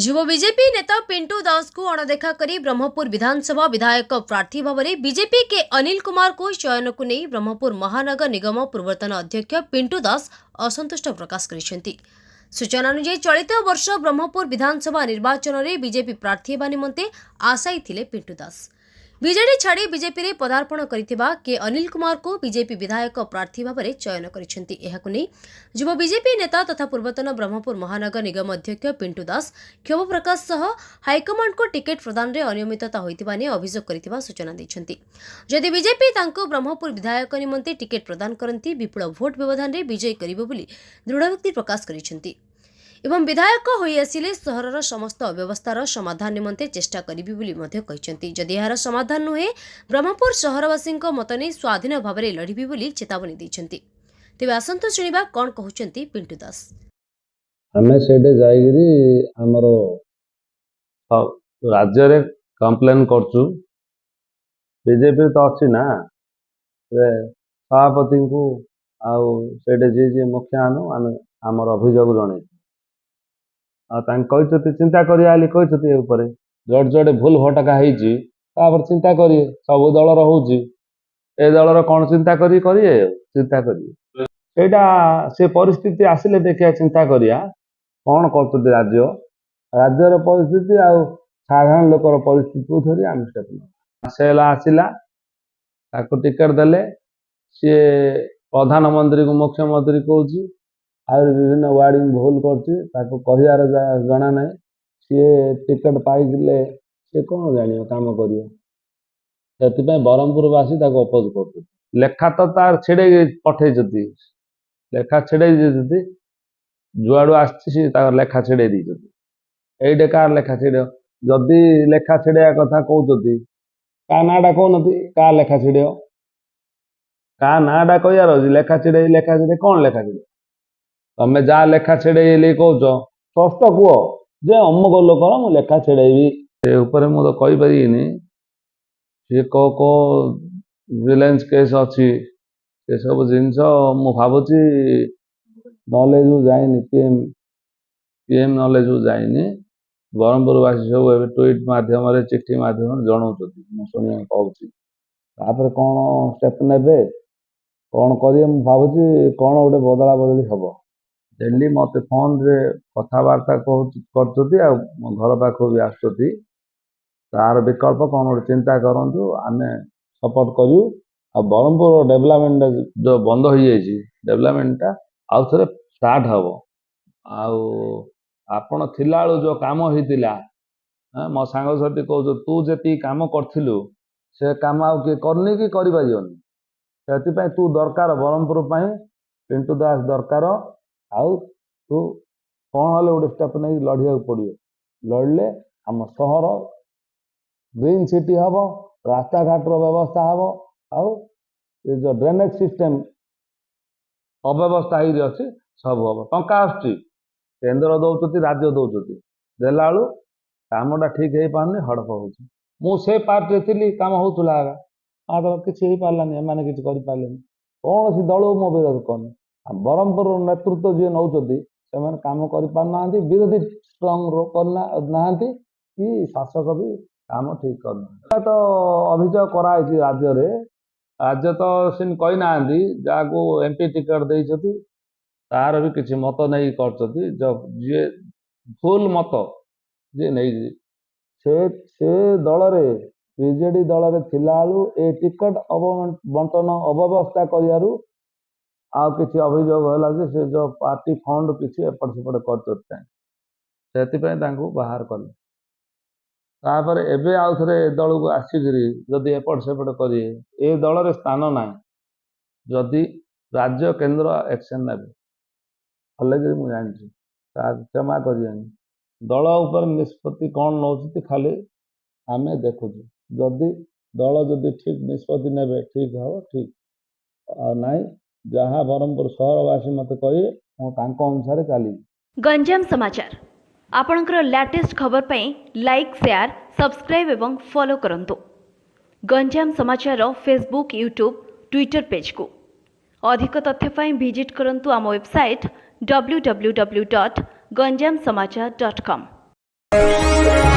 युव BJP नेता पिंटू दास को अणदेखा करी ब्रह्मपुर विधानसभा विधायक प्रार्थी भाव में बीजेपी के अनिल कुमार को चयन को नहीं ब्रह्मपुर महानगर निगम पूर्वतन अध्यक्ष पिंटू दास असंतुष्ट प्रकाश करिसेंती। सूचना अनुसार चलित वर्ष ब्रह्मपुर विधानसभा निर्वाचन में बीजेपी प्रार्थी हेबा निमंते आशायी थिले पिंटू दास। बीजेडी छाड़ी बीजेपी रे पदार्पण करिथिबा के अनिल कुमार को बीजेपी विधायक प्रार्थी भाव में चयन करिसेंती। एहाकु नै युव बीजेपी नेता तथा पूर्वतन ब्रह्मपुर महानगर निगम अध्यक्ष पिंटू दास क्षोभ प्रकाश सह हाईकमांड को टिकेट प्रदान रे अनियमितता होइतिबा ने अभियोग करिथिबा सूचना दैछंती। जदि बीजेपी तांको ब्रह्मपुर विधायक निमंते टिकेट प्रदान करंती विपुल भोट व्यवधान रे विजयी करिबो बोली दृढ़ोक्ति प्रकाश करिसेंती एवं विधायक होई आसिले सहरर समस्त अव्यवस्थार समाधान निमंते चेष्टा करिबि बोली मध्य कहिसेंती। जदि यार समाधान नुहे ब्रह्मपुर सहरवासी मत नहीं स्वाधीन भाव में लड़िबि बोली चेतावनी दैछंती। तेबे आसंतो शुणिबा कोन कहउचंती पिंटू दास। हमें सेठे जाइगिरी हमर राज्य रे कंप्लेन करछु। बीजेपी तो अछि ना सभापति को आउ सेठे जे मुखिया आनु हमर अभियोग जणे चिंता करें जोड़े जोड़े भूल भटका होती चिंता करिए सब दल रोचे ए दलर कौन चिंता करिए चिंता करिए से परिस्थिति आसिले देखिए चिंता करिया कौन कर राज्य राज्यर परिस्थिति आउ साधारण लोकर परिस्थिति को धरी आम स्टेप आसला टिकेट देले सी प्रधानमंत्री को मुख्यमंत्री कहूँ आहुरी विभिन्न वार्डिंग भूल कर जना ना सी टिकेट पाइले सी कौन जान कम कर ब्रह्मपुरवासी अपोज कर लेखा तो तार छेड़े पठे लेखा छेड़े जुआड़ू आसी लेखा छेड़े ये कार लेखा छेड़ जदि लेखा छेड़ा कथा कहते का नाटा कहती का लेखा छेड़ का नाटा कह लेखा छेड़े कौन लेखा छेड़ तमें जहाँ लेखा छेड़े कौच स्पष्ट कह जे अमुक लोकर मु लेखा छेड़ेबी मुझे कहीपर सी को विजिलेंस केस अच्छी से सब जिनस मु भावुची नॉलेज जाइनि पीएम नॉलेज जाइनि ब्रह्मपुरवासी सब ए ट्वीट माध्यम चिठी माध्यम जनाऊँ शुणा कहूँ कौन स्टेप ने कौन करें भावुची कौन गोटे बदला बदली हम डेली मत फोन रे कथबार्ता कर घर पाख भी आसुँच तार विकल्प कौन गोटे चिंता करूँ आम सपोर्ट करूँ आ ब्रह्मपुर डेवलपमेंट जो बंद हो जाए डेवलपमेंटा आउ थे स्टार्ट हम आपण थिला जो काम होता मो सांगसाथी कह तू जी कम करूँ से कम आउ किए करनी कि से तू दरकार ब्रह्मपुर पिंटू दास दरकार आउ तू कौन हेल्ले गोटे स्टेप नहीं लड़िया पड़ो लड़ले आम सहर ग्रीन सिटी हम रास्ता घाटर व्यवस्था हम आउ ये जो ड्रेनेज सिस्टम अव्यवस्था अच्छी सब हम टंका आसुच्ची केन्द्र दौरान राज्य दौरान देला बेलू कामटा ठीक हो पारनी हड़प हो पार्टी थी कम होगा आगे किसी पारानी एम कि कौन सी दल मो विरोध करनी ब्रह्मपुर नेतृत्व जी नौ कम कर विरोधी स्ट्रंग करना कि शासक भी काम ठीक करना तो अभियोग कराई राज्य रे राज्य तो सिन कही ना जहाँ को एमपी टिकेट देती तार भी किसी मत नहीं कर जी भूल मत जी नहीं से दल रे बीजेडी दल रे थिला ए टिकट बंटन अव्यवस्था करू आ किसी अभियोग है से जो पार्टी फंड किसी एपट सेपट कर बाहर कले तापर एबे आउ थे दल को आसिकी जदि एपट सेपट करें ए दल रे स्थान ना जदि राज्य केन्द्र एक्शन ने भले मुझे जानी क्षमा कर दल उपर निष्पत्ति कौन नौ खाली आम देखु जदि दल जदि ठीक निष्पत्ति ने ठीक हम ठीक ना जहाँ ब्रह्मपुर सहरवासी मत कहे अनुसार चली। गंजाम समाचार आपणकर लेटेस्ट खबर पाई लाइक शेयर सब्सक्राइब एवं फॉलो करंतु। गंजाम समाचार फेसबुक यूट्यूब ट्विटर पेज को अधिक तथ्य पाई विजिट करंतु आम वेबसाइट www.ganjamsamachar.com। ନ୍ୟୁଜ୍।